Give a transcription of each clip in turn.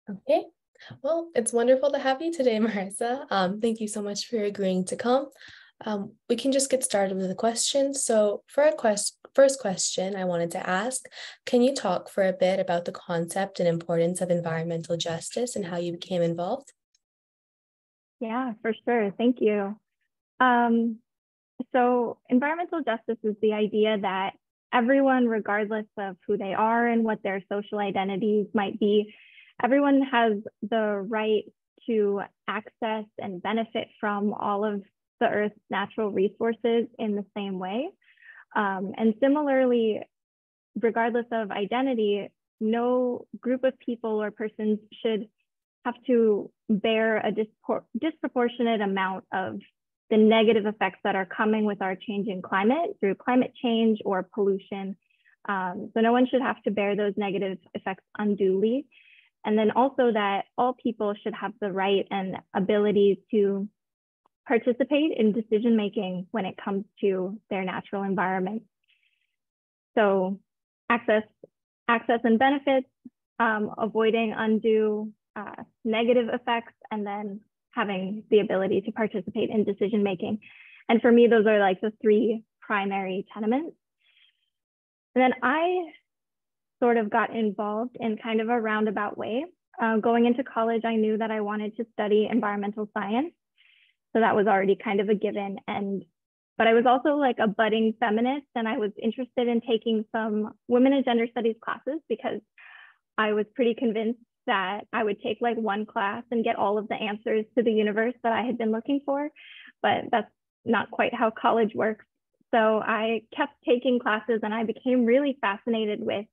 Okay, well, it's wonderful to have you today, Marissa. Thank you so much for agreeing to come. We can just get started with the questions. So for our first question I wanted to ask, can you talk for a bit about the concept and importance of environmental justice and how you became involved? Yeah, for sure. Thank you. So environmental justice is the idea that everyone, regardless of who they are and what their social identities might be, everyone has the right to access and benefit from all of the Earth's natural resources in the same way. And similarly, regardless of identity, no group of people or persons should have to bear a disproportionate amount of the negative effects that are coming with our changing climate through climate change or pollution. So no one should have to bear those negative effects unduly. And then also that all people should have the right and ability to participate in decision-making when it comes to their natural environment. So access and benefits, avoiding undue negative effects, and then having the ability to participate in decision-making. And for me, those are like the three primary tenements. And then I sort of got involved in kind of a roundabout way. Going into college, I knew that I wanted to study environmental science. So that was already kind of a given. But I was also like a budding feminist, and I was interested in taking some women and gender studies classes because I was pretty convinced that I would take like one class and get all of the answers to the universe that I had been looking for, but that's not quite how college works. So I kept taking classes and I became really fascinated with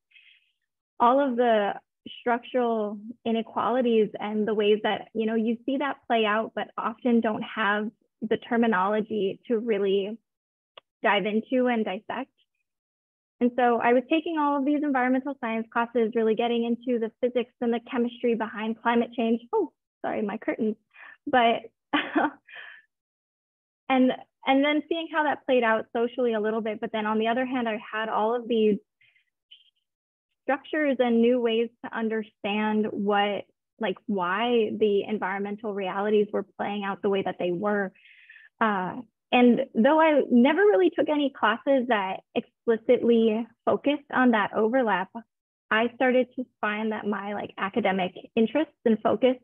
all of the structural inequalities and the ways that, you see that play out, but often don't have the terminology to really dive into and dissect. And so I was taking all of these environmental science classes, really getting into the physics and the chemistry behind climate change. Oh, sorry, my curtains. But, and then seeing how that played out socially a little bit. But then on the other hand, I had all of these structures and new ways to understand why the environmental realities were playing out the way that they were. And though I never really took any classes that explicitly focused on that overlap, I started to find that my academic interests and focus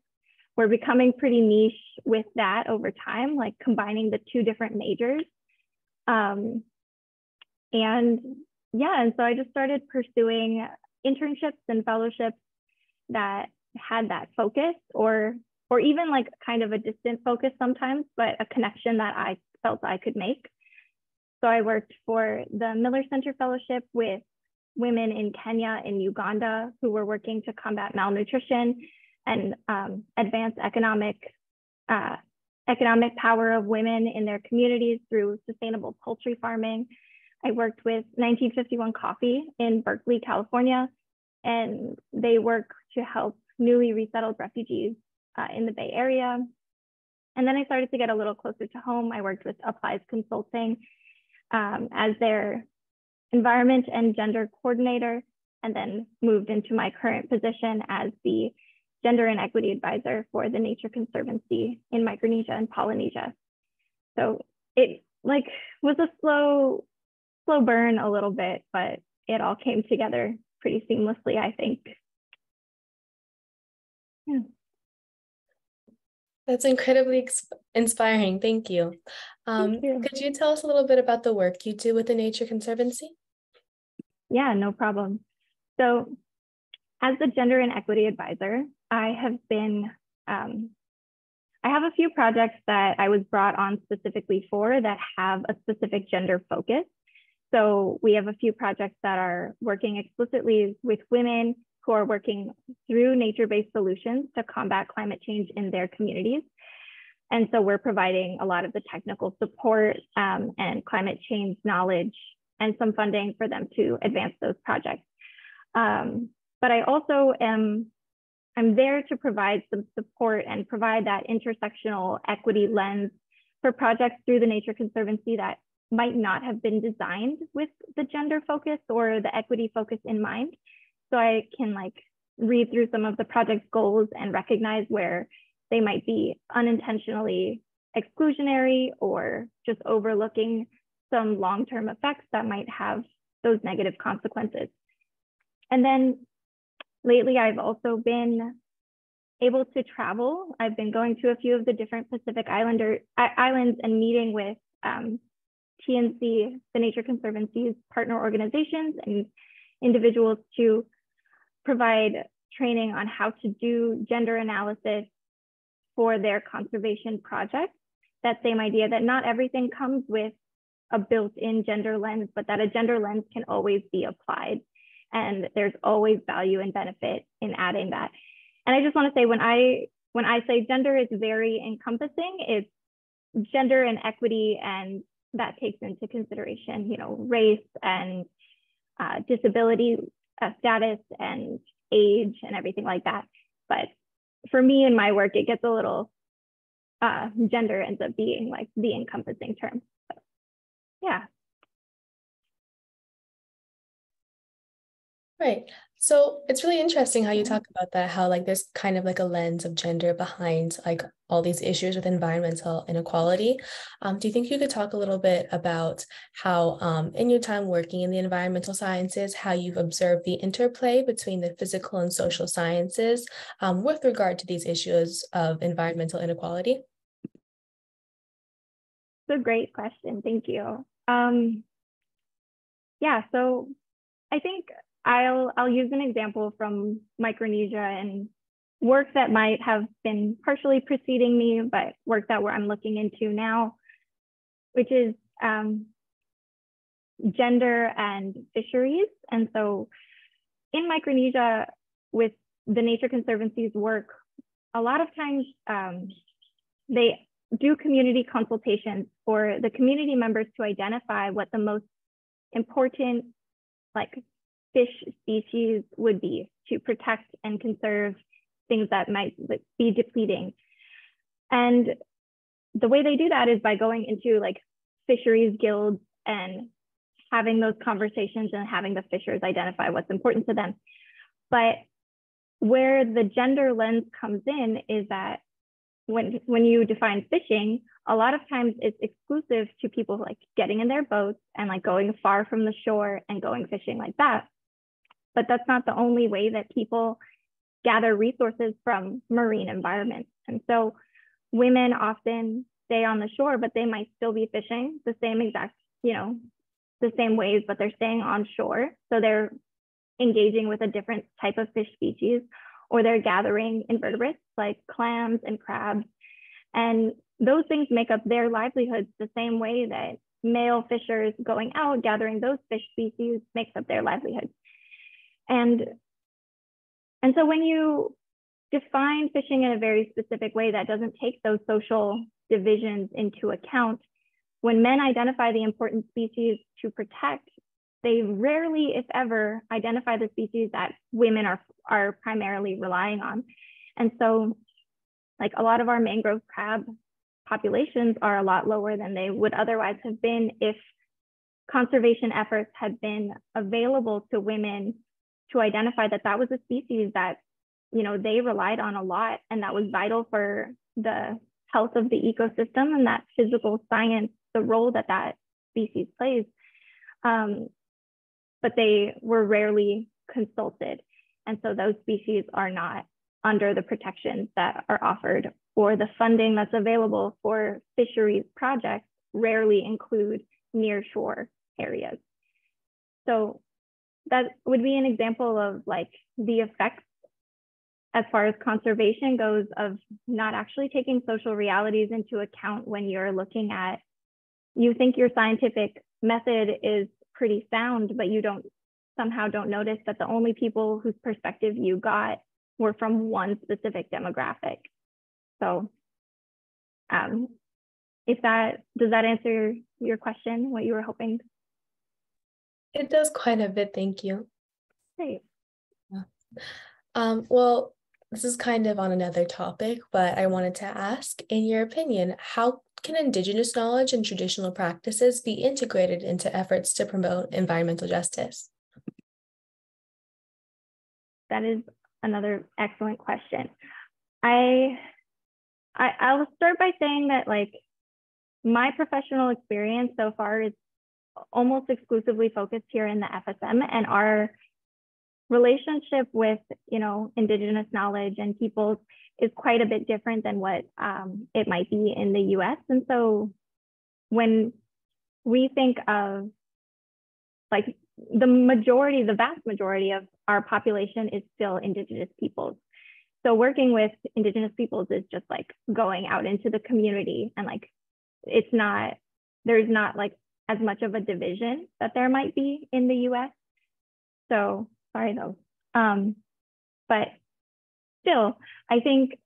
were becoming pretty niche with that over time, like combining the two different majors. And so I just started pursuing internships and fellowships that had that focus, or even like kind of a distant focus sometimes, but a connection that I felt I could make. So I worked for the Miller Center Fellowship with women in Kenya and Uganda who were working to combat malnutrition and advance economic power of women in their communities through sustainable poultry farming. I worked with 1951 Coffee in Berkeley, California, and they work to help newly resettled refugees in the Bay Area. And then I started to get a little closer to home. I worked with Applies Consulting as their environment and gender coordinator, and then moved into my current position as the gender and equity advisor for the Nature Conservancy in Micronesia and Polynesia. So it was a slow burn a little bit, but it all came together pretty seamlessly, I think. Yeah. That's incredibly inspiring. Thank you. Thank you. Could you tell us a little bit about the work you do with the Nature Conservancy? Yeah, no problem. So as the gender and equity advisor, I have a few projects that I was brought on specifically for that have a specific gender focus. So we have a few projects that are working explicitly with women who are working through nature-based solutions to combat climate change in their communities. And so we're providing a lot of the technical support and climate change knowledge and some funding for them to advance those projects. But I also I'm there to provide some support and provide that intersectional equity lens for projects through the Nature Conservancy that might not have been designed with the gender focus or the equity focus in mind. So I can read through some of the project's goals and recognize where they might be unintentionally exclusionary or just overlooking some long-term effects that might have those negative consequences. And then lately, I've also been able to travel. I've been going to a few of the different Pacific islands and meeting with TNC, the Nature Conservancy's partner organizations and individuals to provide training on how to do gender analysis for their conservation projects. That same idea that not everything comes with a built-in gender lens, but that a gender lens can always be applied. And there's always value and benefit in adding that. And I just want to say, when I say gender is very encompassing, it's gender and equity, and that takes into consideration, race and disability status and age and everything like that. But for me in my work, it gets a little, gender ends up being like the encompassing term. So, yeah. Right. So it's really interesting how you talk about that, how like there's kind of like a lens of gender behind like all these issues with environmental inequality. Do you think you could talk a little bit about how in your time working in the environmental sciences, how you've observed the interplay between the physical and social sciences with regard to these issues of environmental inequality? It's a great question. Thank you. Yeah, so I think I'll use an example from Micronesia and work that might have been partially preceding me, but work that I'm looking into now, which is gender and fisheries. And so in Micronesia, with the Nature Conservancy's work, a lot of times they do community consultations for the community members to identify what the most important fish species would be to protect and conserve things that might be depleting. And the way they do that is by going into fisheries guilds and having those conversations and having the fishers identify what's important to them. But where the gender lens comes in is that when you define fishing, a lot of times it's exclusive to people getting in their boats and going far from the shore and going fishing like that. But that's not the only way that people gather resources from marine environments. And so women often stay on the shore, but they might still be fishing the same exact, the same ways, but they're staying on shore. So they're engaging with a different type of fish species, or they're gathering invertebrates like clams and crabs. And those things make up their livelihoods the same way that male fishers going out gathering those fish species makes up their livelihoods. And so when you define fishing in a very specific way that doesn't take those social divisions into account, when men identify the important species to protect, they rarely, if ever, identify the species that women are primarily relying on. And so a lot of our mangrove crab populations are a lot lower than they would otherwise have been if conservation efforts had been available to women to identify that that was a species that they relied on a lot, and that was vital for the health of the ecosystem and that physical science, the role that that species plays. But they were rarely consulted. And so those species are not under the protections that are offered, or the funding that's available for fisheries projects rarely include nearshore areas. So that would be an example of the effects as far as conservation goes of not actually taking social realities into account when you're looking at, you think your scientific method is pretty sound, but you somehow don't notice that the only people whose perspective you got were from one specific demographic. So does that answer your question, what you were hoping? It does quite a bit, thank you. Great. Yeah. Well, this is kind of on another topic, but I wanted to ask, in your opinion, how can Indigenous knowledge and traditional practices be integrated into efforts to promote environmental justice? That is another excellent question. I'll start by saying that like my professional experience so far is almost exclusively focused here in the FSM, and our relationship with, Indigenous knowledge and peoples is quite a bit different than what it might be in the US. And so when we think of like the vast majority of our population is still Indigenous peoples. So working with Indigenous peoples is just like going out into the community, and like there's not like as much of a division that there might be in the US. So sorry though. But still, I think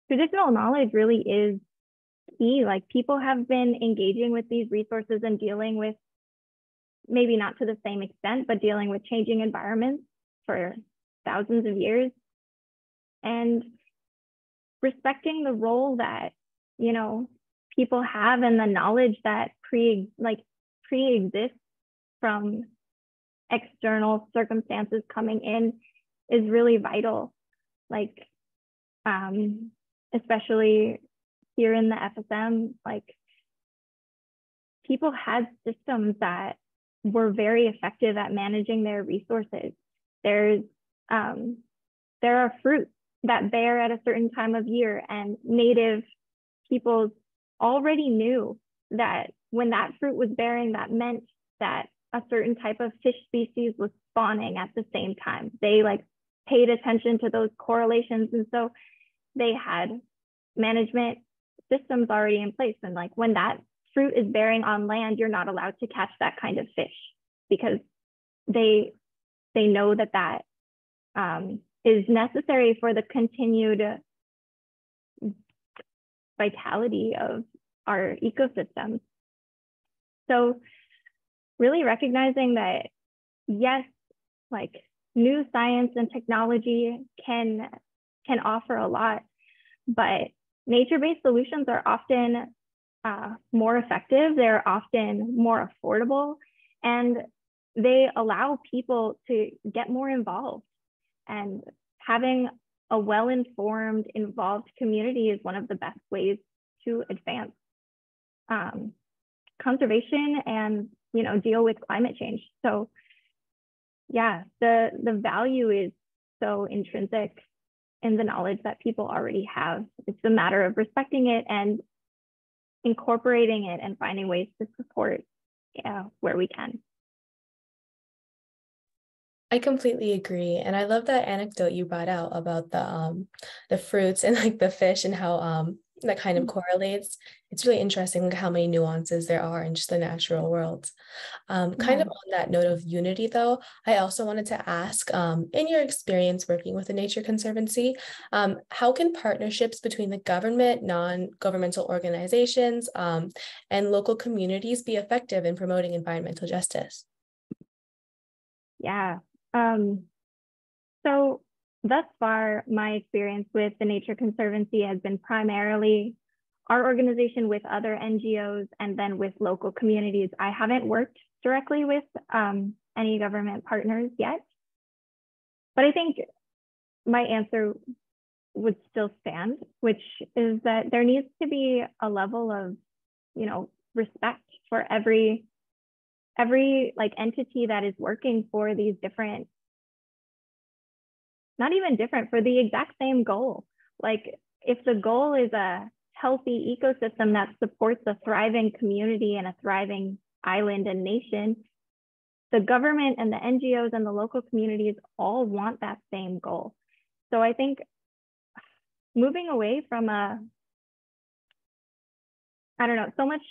traditional knowledge really is key. Like people have been engaging with these resources and dealing with, maybe not to the same extent, but dealing with changing environments for thousands of years, and respecting the role that, people have and the knowledge that pre-exists from external circumstances coming in is really vital. Like, especially here in the FSM, like people had systems that were very effective at managing their resources. There are fruits that bear at a certain time of year, and native peoples already knew that when that fruit was bearing, that meant that a certain type of fish species was spawning at the same time. They like paid attention to those correlations. And so they had management systems already in place. And like when that fruit is bearing on land, you're not allowed to catch that kind of fish, because they know that is necessary for the continued vitality of our ecosystems. So really recognizing that, yes, like new science and technology can offer a lot, but nature-based solutions are often more effective. They're often more affordable, and they allow people to get more involved. And having a well-informed, involved community is one of the best ways to advance conservation and deal with climate change. So yeah, the value is so intrinsic in the knowledge that people already have. It's a matter of respecting it and incorporating it and finding ways to support where we can. I completely agree. And I love that anecdote you brought out about the fruits and like the fish and how that kind of correlates. It's really interesting like how many nuances there are in just the natural world. Kind of on that note of unity though, I also wanted to ask, in your experience working with the Nature Conservancy, how can partnerships between the government, non-governmental organizations, and local communities be effective in promoting environmental justice? Yeah. So thus far, my experience with the Nature Conservancy has been primarily our organization with other NGOs and then with local communities. I haven't worked directly with any government partners yet, but I think my answer would still stand, which is that there needs to be a level of, respect for every like entity that is working for these different, not even different, for the exact same goal. Like if the goal is a healthy ecosystem that supports a thriving community and a thriving island and nation, the government and the NGOs and the local communities all want that same goal. So I think moving away from so much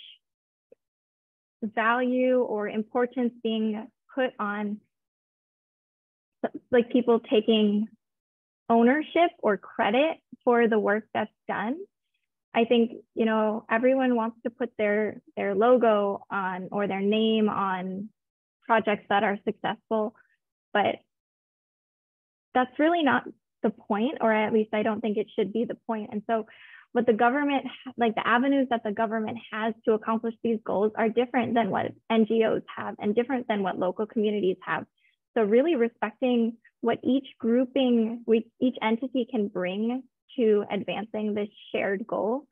value or importance being put on like people taking ownership or credit for the work that's done. I think, everyone wants to put their logo on or their name on projects that are successful, but that's really not the point, or at least I don't think it should be the point. And so what the government, like the avenues that the government has to accomplish these goals are different than what NGOs have and different than what local communities have. So really respecting what each grouping, each entity can bring to advancing this shared goal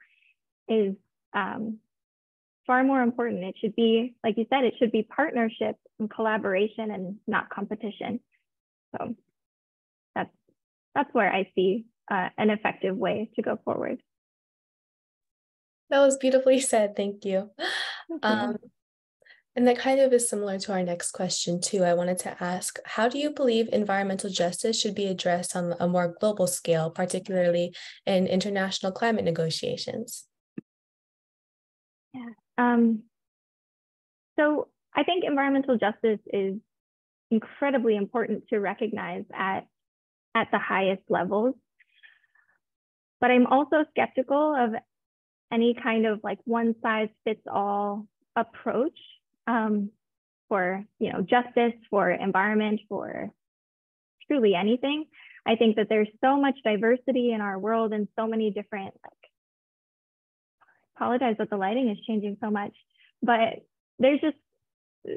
is far more important. It should be, like you said, it should be partnership and collaboration and not competition. So that's where I see an effective way to go forward. That was beautifully said. Thank you. And that kind of is similar to our next question too. I wanted to ask, how do you believe environmental justice should be addressed on a more global scale, particularly in international climate negotiations? Yeah. So I think environmental justice is incredibly important to recognize at the highest levels. But I'm also skeptical of any kind of like one size fits all approach for, you know, justice, for environment, for truly anything. I think that there's so much diversity in our world and so many different, like, apologize that the lighting is changing so much, but there's just,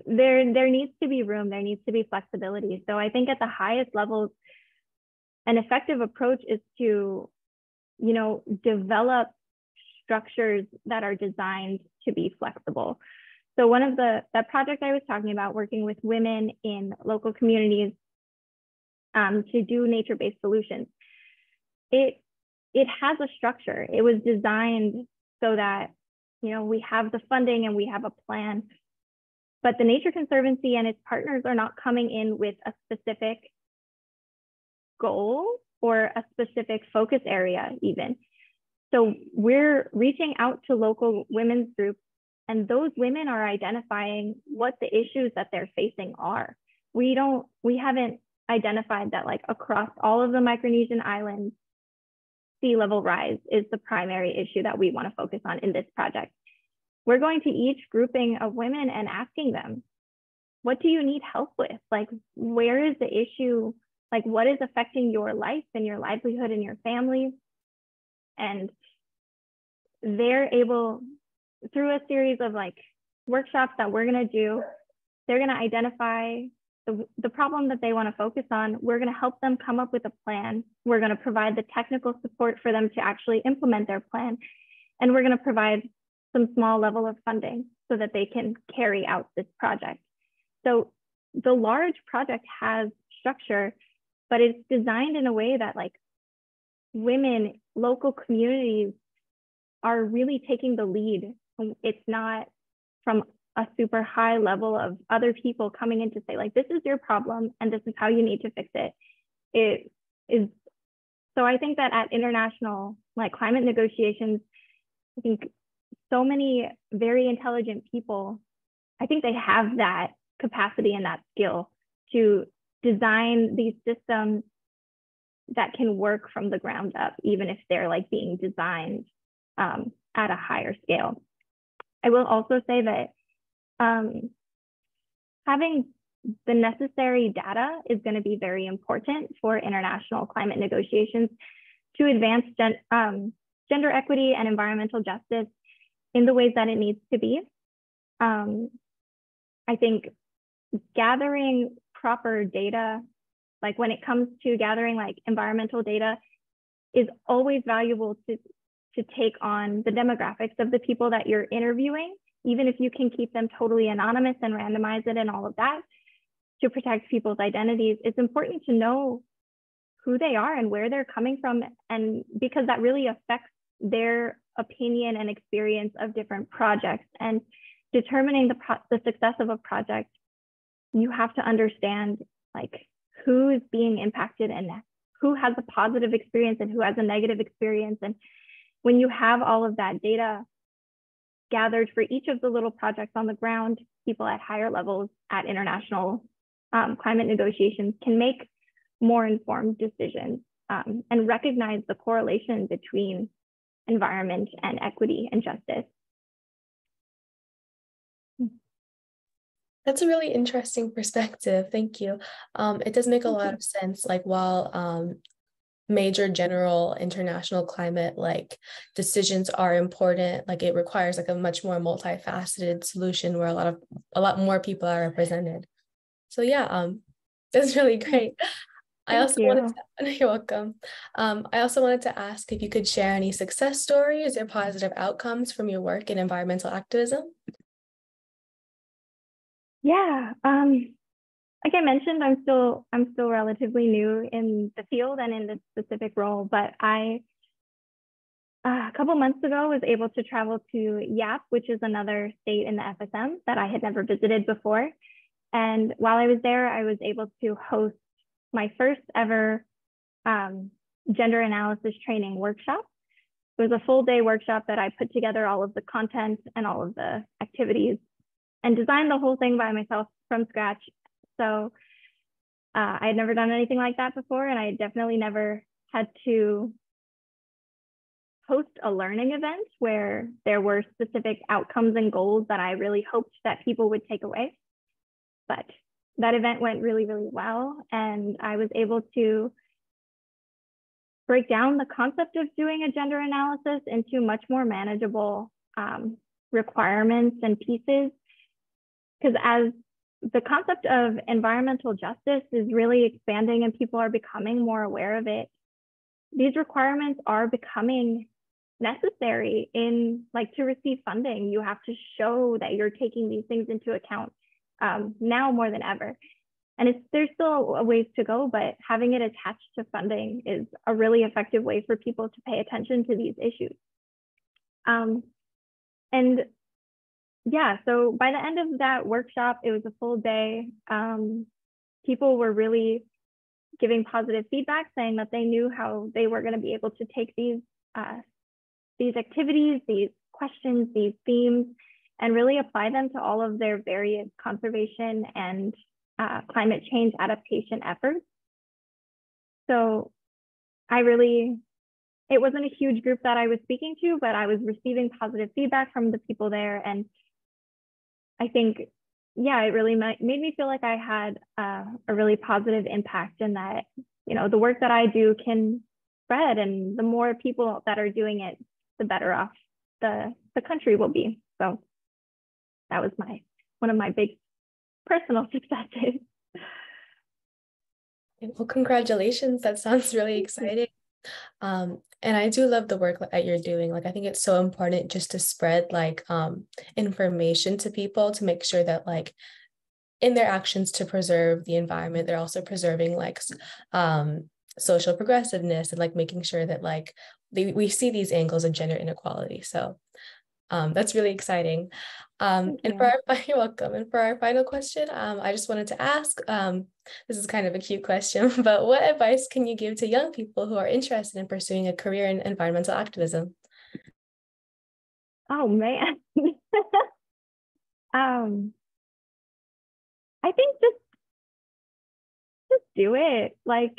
there needs to be room, there needs to be flexibility. So I think at the highest levels, an effective approach is to, you know, develop structures that are designed to be flexible. So one of that project I was talking about, working with women in local communities to do nature-based solutions, it has a structure. It was designed so that, you know, we have the funding and we have a plan, but the Nature Conservancy and its partners are not coming in with a specific goal or a specific focus area even. So we're reaching out to local women's groups, and those women are identifying what the issues that they're facing are. We haven't identified that, like, across all of the Micronesian islands, sea level rise is the primary issue that we want to focus on in this project. We're going to each grouping of women and asking them, what do you need help with? Like, where is the issue? Like, what is affecting your life and your livelihood and your family? And they're able, through a series of like workshops that we're going to do, they're going to identify the problem that they want to focus on. We're going to help them come up with a plan. We're going to provide the technical support for them to actually implement their plan. And we're going to provide some small level of funding so that they can carry out this project. So the large project has structure, but it's designed in a way that, like, women, local communities are really taking the lead. It's not from a super high level of other people coming in to say, like, this is your problem and this is how you need to fix it. It is, so I think that at international, like, climate negotiations, I think so many very intelligent people, I think they have that capacity and that skill to design these systems that can work from the ground up, even if they're like being designed at a higher scale. I will also say that having the necessary data is going to be very important for international climate negotiations to advance gender equity and environmental justice in the ways that it needs to be. I think gathering proper data, like when it comes to gathering like environmental data, is always valuable to take on the demographics of the people that you're interviewing, even if you can keep them totally anonymous and randomize it and all of that to protect people's identities. It's important to know who they are and where they're coming from, and because that really affects their opinion and experience of different projects. And determining the success of a project, you have to understand like who is being impacted and who has a positive experience and who has a negative experience. And when you have all of that data gathered for each of the little projects on the ground, people at higher levels at international climate negotiations can make more informed decisions and recognize the correlation between environment and equity and justice. That's a really interesting perspective. Thank you. It does make a lot of sense. Like, while major general international climate like decisions are important, like it requires like a much more multifaceted solution where a lot more people are represented. So yeah, that's really great. I Thank also wanted you. to, you're welcome. I also wanted to ask if you could share any success stories or positive outcomes from your work in environmental activism. Yeah. Like I mentioned, I'm still relatively new in the field and in this specific role, but I a couple months ago was able to travel to Yap, which is another state in the FSM that I had never visited before. And while I was there, I was able to host my first ever gender analysis training workshop. It was a full day workshop that I put together all of the content and all of the activities and designed the whole thing by myself from scratch. So I had never done anything like that before, and I definitely never had to host a learning event where there were specific outcomes and goals that I really hoped that people would take away. But that event went really, really well, and I was able to break down the concept of doing a gender analysis into much more manageable requirements and pieces. Because as the concept of environmental justice is really expanding and people are becoming more aware of it, these requirements are becoming necessary in to receive funding. You have to show that you're taking these things into account now more than ever. And there's still a ways to go, but having it attached to funding is a really effective way for people to pay attention to these issues. And yeah, so by the end of that workshop, it was a full day. People were really giving positive feedback, saying that they knew how they were going to be able to take these activities, these questions, these themes, and really apply them to all of their various conservation and climate change adaptation efforts. So it wasn't a huge group that I was speaking to, but I was receiving positive feedback from the people there. And I think, yeah, it really made me feel like I had a really positive impact, and that, the work that I do can spread, and the more people that are doing it, the better off the country will be. So that was one of my big personal successes. Well, congratulations. That sounds really exciting. And I do love the work that you're doing. I think it's so important just to spread information to people, to make sure that in their actions to preserve the environment, they're also preserving social progressiveness, and making sure that we see these angles of gender inequality. So that's really exciting. And you're welcome. And for our final question, I just wanted to ask, this is kind of a cute question, but what advice can you give to young people who are interested in pursuing a career in environmental activism? Oh man. I think just do it. I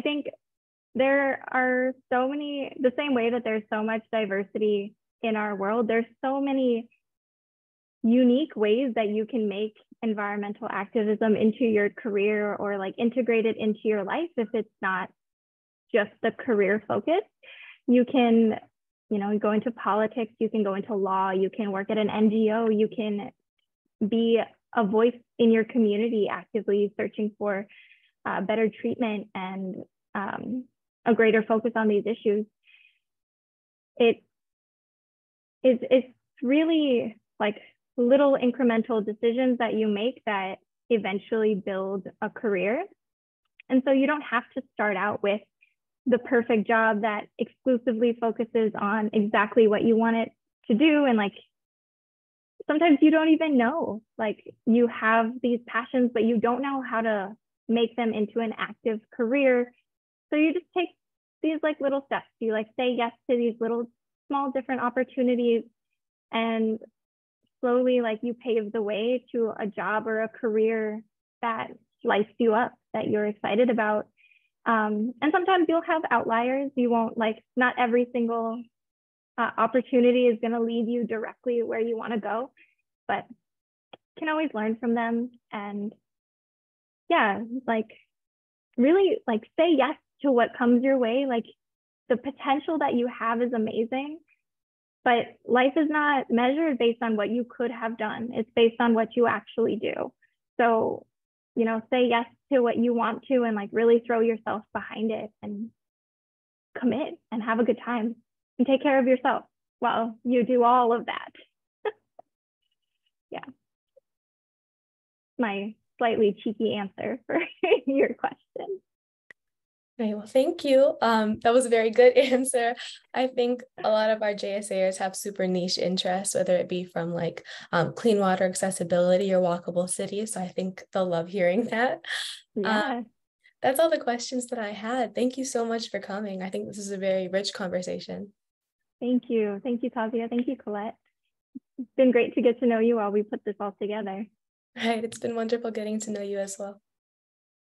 think there are so many, the same way that there's so much diversity in our world, there's so many unique ways that you can make environmental activism into your career, or integrate it into your life if it's not just the career focus. You can, go into politics, you can go into law, you can work at an NGO, you can be a voice in your community actively searching for better treatment and a greater focus on these issues. It's really little incremental decisions that you make that eventually build a career. And so you don't have to start out with the perfect job that exclusively focuses on exactly what you want it to do. And sometimes you don't even know, you have these passions, but you don't know how to make them into an active career. So you just take these little steps. You say yes to these little small different opportunities, and slowly you pave the way to a job or a career that lights you up, that you're excited about. And sometimes you'll have outliers. You won't not every single opportunity is going to lead you directly where you want to go, but you can always learn from them. And yeah, really say yes to what comes your way. The potential that you have is amazing, but life is not measured based on what you could have done. It's based on what you actually do. So say yes to what you want to and like really throw yourself behind it and commit and have a good time and take care of yourself while you do all of that. Yeah. My slightly cheeky answer for your question. Okay, well, thank you. That was a very good answer. I think a lot of our JSAers have super niche interests, whether it be from like clean water accessibility or walkable cities. So I think they'll love hearing that. Yeah. That's all the questions that I had. Thank you so much for coming. I think this is a very rich conversation. Thank you. Thank you, Tazia. Thank you, Colette. It's been great to get to know you while we put this all together. Right. It's been wonderful getting to know you as well.